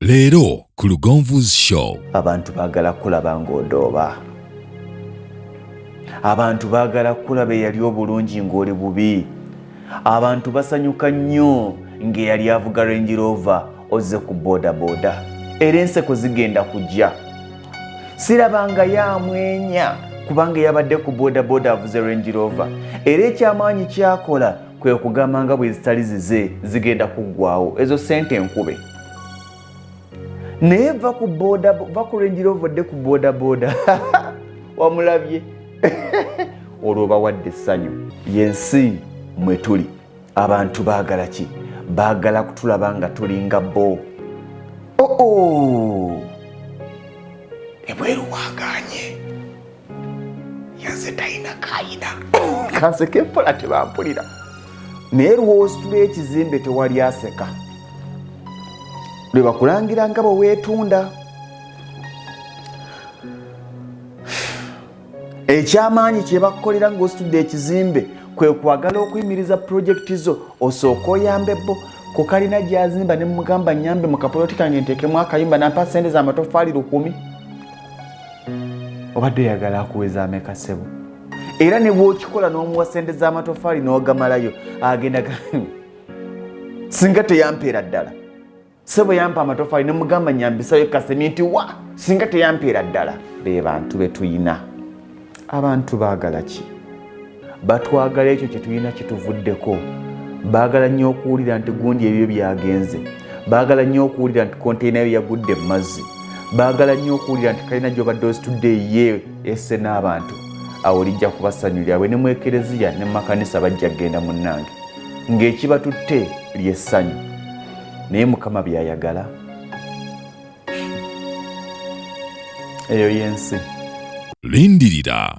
Leero ku Lugonvu'S show. Abantu baagala kulaba ng'odooba. Abantu baagala kulaba eyali obulungi ng'oli bubi. Abantu basanyuka nnyo ng'eyali avuga Range Rover ozze ku boodabooda. Era enseko zigenda kujja. Sirabanga yamwenya kubanga yabadde ku boodabooda avuze Range Rover. Era ekyamaanyi kyakola kwe kugamba nga bwe zitali zize zigenda kuggwaawo. Ezo ssente nkube. Naye va ku Range Rover odde ku boodabooda. Wamulabye? Olwo bawadde essanyu. Y'ensi mwe tuli. Abantu baagala ki? Baagala kutulaba nga tulinga bo. Ebweru wagaanye. Yanze talina kaayina. Kanseke mpola tebampulira. Naye lw'ositula ekizimbe tewali aseka. Lwe bakulangira nga bwe weetunda. Ekyamaanyi kye bakukolera ng'ositudde ekizimbe kwe kwagala okuyimiriza pulojekiti zo osooka oyambe bo. Ku kalina gy'azimba ne mugamba nyambe mu kapoloti kange nteekemu akayimba nampa ssente z'amatoffaali 10,000. Obadde oyagala akuweza ameka ssebo? Era ne bw'okikola n'omuwa ssente z'amatoffaali n'ogamalayo agenda singa teyampeera ddala. Ssebo yampa amatoffaali ne mugamba nyambisayo kasementi wa singa teyampeera ddala. Be bantu be tuyina. Abantu baagala ki? Batwagala ekyo kye tuyina kituvuddeko. Baagala nnyo okuwulira nti gundi ebyo byagenze. Baagala nnyo okuwulira nti konteyina yo yagudde mu mazzi. Baagala nnyo okuwulira nti kalina gy'obadde ositudde ye esse n'abantu. Awo lijja kubasanyulira bwe ne mu ekereziya ne mu makanisa bajja kgenda munnange. Ng'ekibatutte ly'essanyu. Naye Mukama by'ayagala. Eyo y'ensi. Lindirira